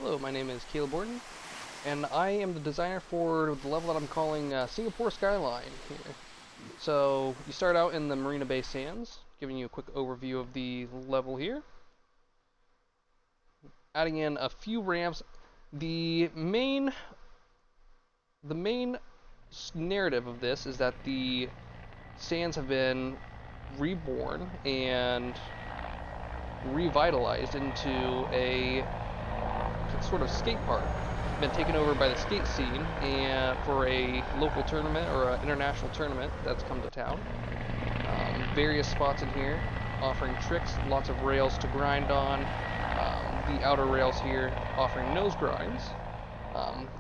Hello, my name is Caleb Borton, and I am the designer for the level that I'm calling Singapore Skyline here. So, you start out in the Marina Bay Sands, giving you a quick overview of the level here. Adding in a few ramps. The main narrative of this is that the sands have been reborn and revitalized into a sort of skate park. Been taken over by the skate scene and for a local tournament or an international tournament that's come to town. Various spots in here offering tricks, lots of rails to grind on. The outer rails here offering nose grinds.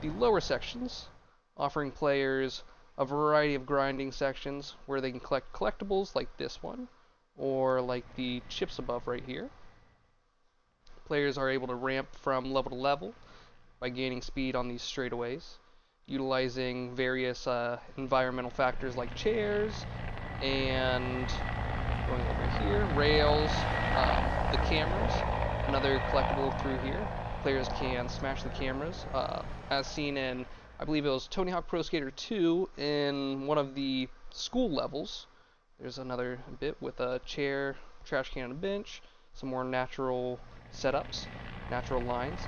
The lower sections offering players a variety of grinding sections where they can collect collectibles like this one or like the chips above right here. Players are able to ramp from level to level by gaining speed on these straightaways, utilizing various environmental factors like chairs and going over here, rails, the cameras, another collectible through here. Players can smash the cameras, as seen in, I believe it was Tony Hawk Pro Skater 2 in one of the school levels. There's another bit with a chair, trash can, and a bench, some more natural setups, natural lines.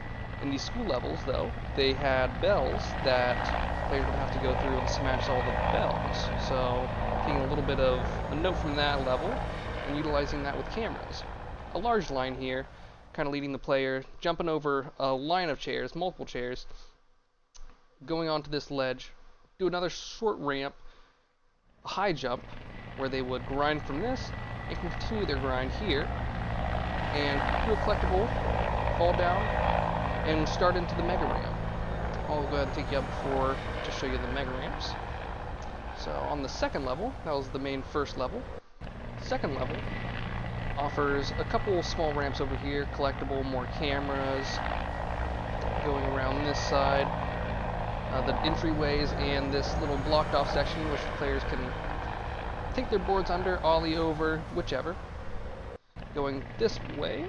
In these school levels, though, they had bells that players would have to go through and smash all the bells. So, taking a little bit of a note from that level and utilizing that with cameras. A large line here, kind of leading the player, jumping over a line of chairs, multiple chairs, going onto this ledge, do another short ramp, a high jump, where they would grind from this and continue their grind here, and do a collectible, fall down, and start into the mega ramp. I'll go ahead and take you up before to show you the mega ramps. So on the second level, that was the main first level. Second level offers a couple small ramps over here, collectible, more cameras, going around this side, the entryways, and this little blocked off section which the players can take their boards under, ollie over, whichever. Going this way,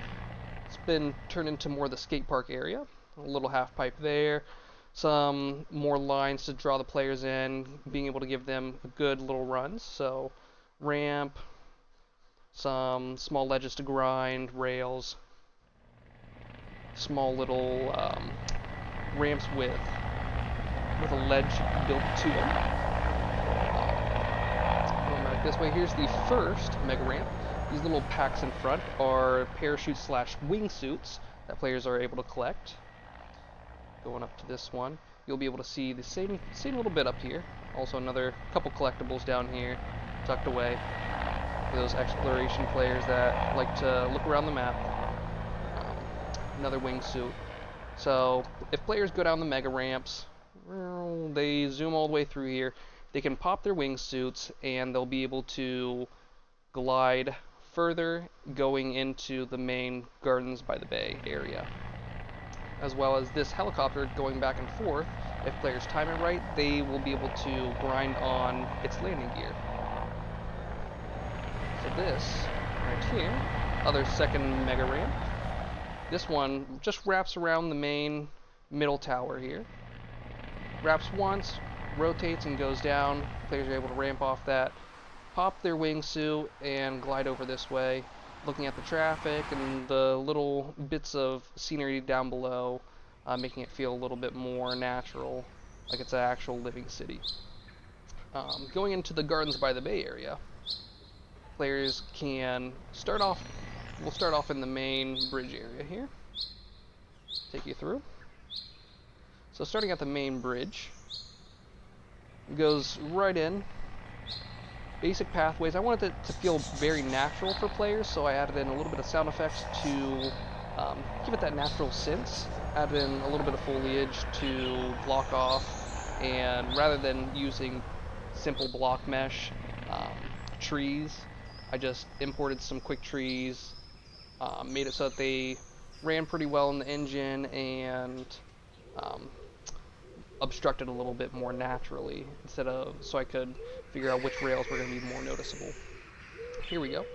it's been turned into more the skate park area. A little half pipe there, some more lines to draw the players in, being able to give them good little runs. So ramp, some small ledges to grind, rails, small little ramps with a ledge built to them. Going back this way, here's the first mega ramp. These little packs in front are parachute slash wingsuits that players are able to collect. Going up to this one, you'll be able to see the same little bit up here. Also another couple collectibles down here tucked away for those exploration players that like to look around the map. Another wingsuit. So if players go down the mega ramps, they zoom all the way through here, they can pop their wingsuits and they'll be able to glide further going into the main Gardens by the Bay area. As well as this helicopter going back and forth, if players time it right, they will be able to grind on its landing gear. So this, right here, other second mega ramp. This one just wraps around the main middle tower here. Wraps once, rotates and goes down. Players are able to ramp off that, pop their wingsuit, and glide over this way, looking at the traffic and the little bits of scenery down below, making it feel a little bit more natural, like it's an actual living city. Going into the Gardens by the Bay area, players can we'll start off in the main bridge area here, take you through. So starting at the main bridge, it goes right in. Basic pathways. I wanted it to feel very natural for players, so I added in a little bit of sound effects to give it that natural sense. Added in a little bit of foliage to block off, and rather than using simple block mesh trees, I just imported some quick trees, made it so that they ran pretty well in the engine and obstructed a little bit more naturally, so I could figure out which rails were going to be more noticeable. Here we go.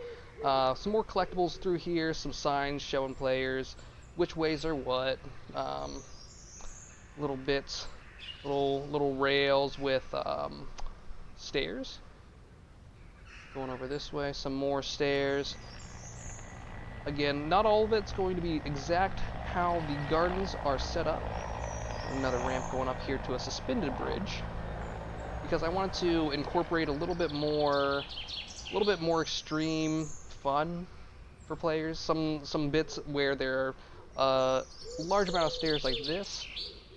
Some more collectibles through here, some signs showing players which ways are what, little bits, little rails with stairs. Going over this way, some more stairs. Again, not all of it's going to be exact how the gardens are set up. Another ramp going up here to a suspended bridge, because I wanted to incorporate a little bit more extreme fun for players. Some bits where there are a large amount of stairs like this,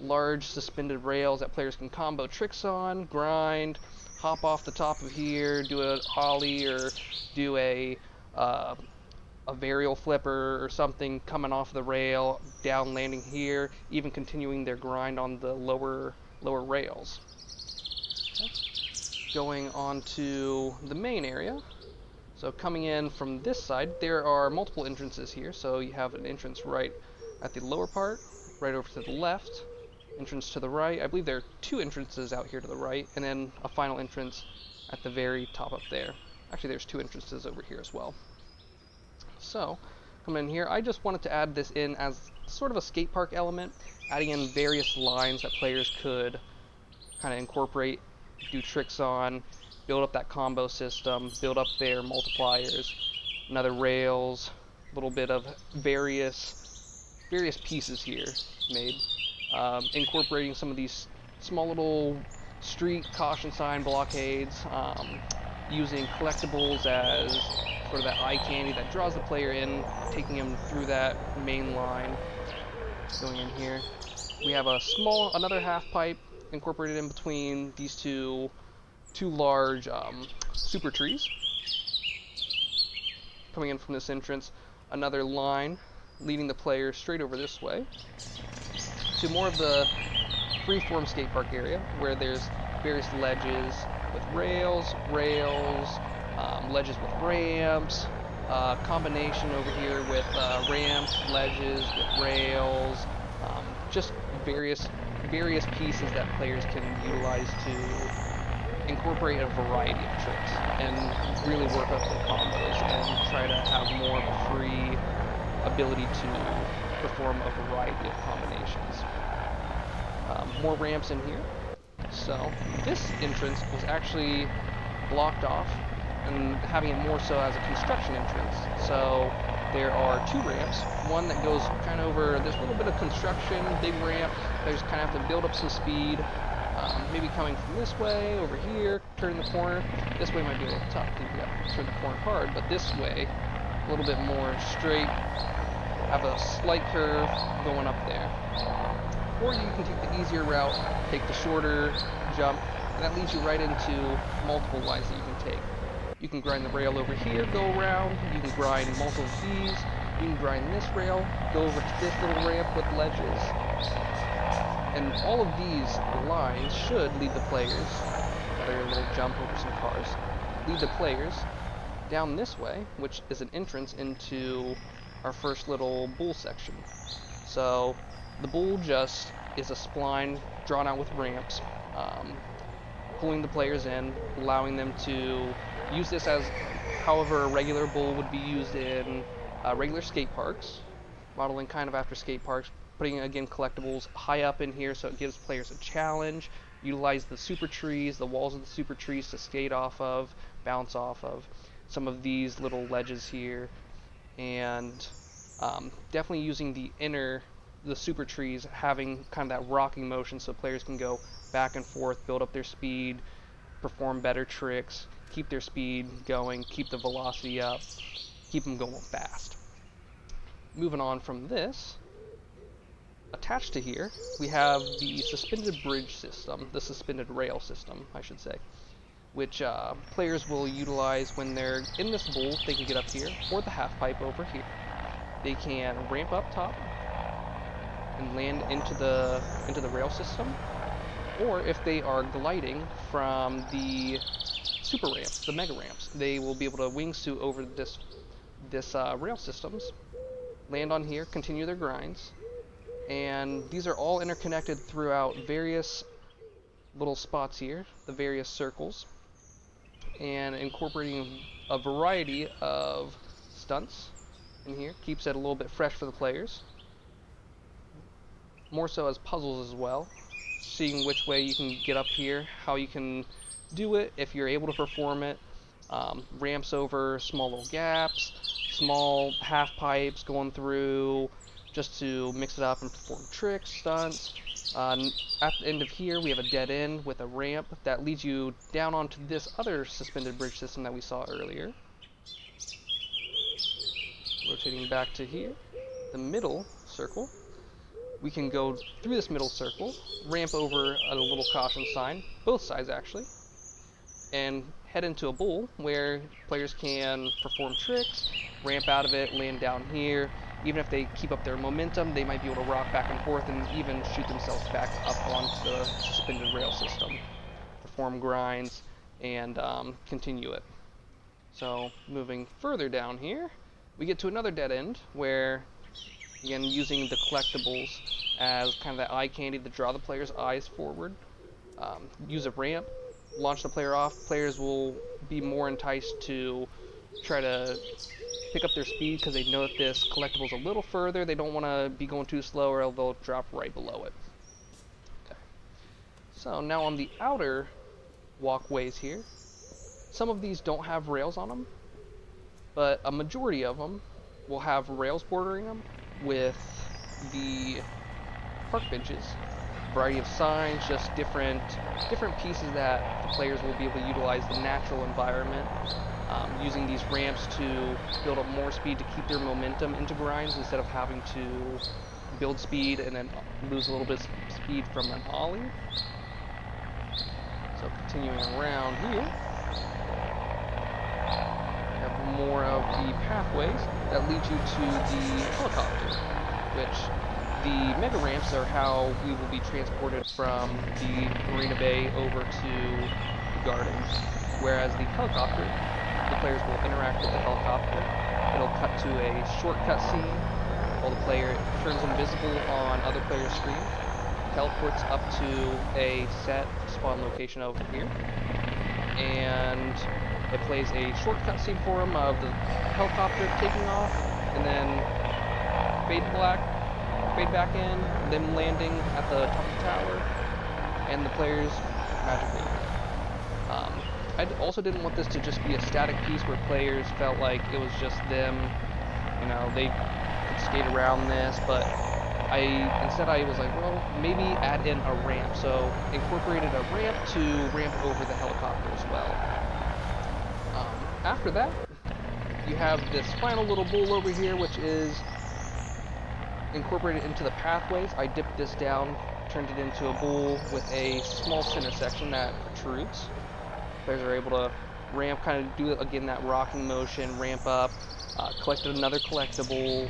large suspended rails that players can combo tricks on, grind, hop off the top of here, do a ollie, or do a varial flipper or something coming off the rail, down landing here, even continuing their grind on the lower rails. Okay. Going on to the main area. So coming in from this side, there are multiple entrances here. So you have an entrance right at the lower part, right over to the left, entrance to the right. I believe there are 2 entrances out here to the right, and then a final entrance at the very top up there. Actually, there's 2 entrances over here as well. So, coming in here, I just wanted to add this in as sort of a skate park element, adding in various lines that players could kind of incorporate, do tricks on, build up that combo system, build up their multipliers, another rails, a little bit of various pieces here made, incorporating some of these small little street caution sign blockades, using collectibles as sort of that eye candy that draws the player in, taking him through that main line. Going in here, we have another half pipe incorporated in between these two large super trees. Coming in from this entrance, another line leading the player straight over this way to more of the freeform skate park area, where there's various ledges with rails, ledges with ramps, combination over here with ramps, ledges with rails, just various pieces that players can utilize to incorporate a variety of tricks and really work up their combos and try to have more of a free ability to perform a variety of combinations. More ramps in here. So this entrance was actually blocked off, and having it more so as a construction entrance. So there are 2 ramps, one that goes kind of over, there's a little bit of construction, big ramp, players kind of have to build up some speed, maybe coming from this way, over here, turning the corner. This way might be a little tough because you got to turn the corner hard, but this way, a little bit more straight, have a slight curve going up there. Or you can take the easier route, take the shorter jump, and that leads you right into multiple lines that you can take. You can grind the rail over here, go around, you can grind multiple of these, you can grind this rail, go over to this little ramp with ledges. And all of these lines should lead the players, another little jump over some cars, lead the players down this way, which is an entrance into our first little bowl section. So the bowl just is a spline drawn out with ramps, pulling the players in, allowing them to use this as however a regular bowl would be used in regular skate parks, modeling kind of after skate parks, putting again collectibles high up in here so it gives players a challenge, utilize the super trees, the walls of the super trees to skate off of, bounce off of, some of these little ledges here, and definitely using the super trees having kind of that rocking motion so players can go back and forth, build up their speed, perform better tricks, keep their speed going, keep the velocity up, keep them going fast. Moving on from this, attached to here, we have the suspended bridge system, the suspended rail system, I should say, which players will utilize when they're in this bowl. They can get up here, or the half pipe over here. They can ramp up top and land into the rail system, or if they are gliding from the super ramps, the mega ramps, they will be able to wingsuit over this rail systems, land on here, continue their grinds, and these are all interconnected throughout various little spots here, the various circles, and incorporating a variety of stunts in here keeps it a little bit fresh for the players. more so as puzzles as well, seeing which way you can get up here, how you can do it if you're able to perform it. Ramps over small little gaps, small half pipes going through just to mix it up and perform tricks, stunts. At the end of here, we have a dead end with a ramp that leads you down onto this other suspended bridge system that we saw earlier. Rotating back to here, the middle circle. We can go through this middle circle, ramp over a little caution sign, both sides actually, and head into a bowl where players can perform tricks, ramp out of it, land down here. Even if they keep up their momentum, they might be able to rock back and forth and even shoot themselves back up onto the suspended rail system, perform grinds, and continue it. So moving further down here, we get to another dead end where, again, using the collectibles as kind of that eye candy to draw the player's eyes forward. Use a ramp, launch the player off. Players will be more enticed to try to pick up their speed because they know that this collectible is a little further. They don't want to be going too slow or they'll drop right below it. Okay. So now on the outer walkways here, some of these don't have rails on them, but a majority of them will have rails bordering them with the park benches. A variety of signs, just different pieces that the players will be able to utilize the natural environment, using these ramps to build up more speed to keep their momentum into grinds instead of having to build speed and then lose a little bit of speed from an ollie. So continuing around here, we have more of the pathways that lead you to the helicopter, which the mega ramps are how we will be transported from the Marina Bay over to the gardens, whereas the helicopter, the players will interact with the helicopter. It'll cut to a shortcut scene while the player turns invisible on other players' screen, teleports up to a set spawn location over here, and it plays a shortcut scene for him of the helicopter taking off, and then fade back in, them landing at the top of the tower, and the players magically. I also didn't want this to just be a static piece where players felt like it was just them, you know, they could skate around this, but instead I was like, well, maybe add in a ramp, so incorporated a ramp to ramp over the helicopter as well. After that, you have this final little bowl over here, which is incorporated into the pathways. I dipped this down, turned it into a bowl with a small center section that protrudes. Players are able to ramp, kind of do again that rocking motion, ramp up, collected another collectible,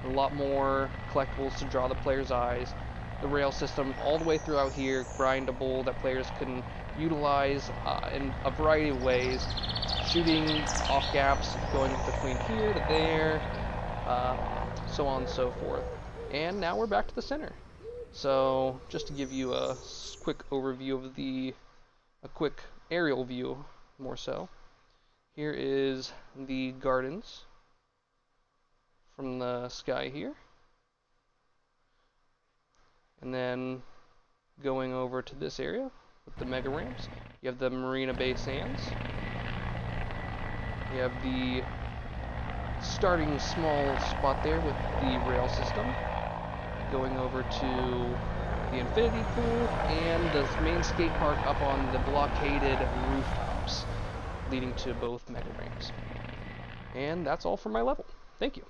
a lot more collectibles to draw the player's eyes. The rail system all the way throughout here, grindable that players can utilize in a variety of ways, shooting off gaps, going between here to there, so on and so forth. And now we're back to the center. So just to give you a quick overview of a quick aerial view more so. Here is the gardens from the sky here. And then going over to this area with the mega ramps, you have the Marina Bay Sands. You have the starting small spot there with the rail system, going over to the infinity pool and the main skate park up on the blockaded rooftops, leading to both mega ramps. And that's all for my level. Thank you.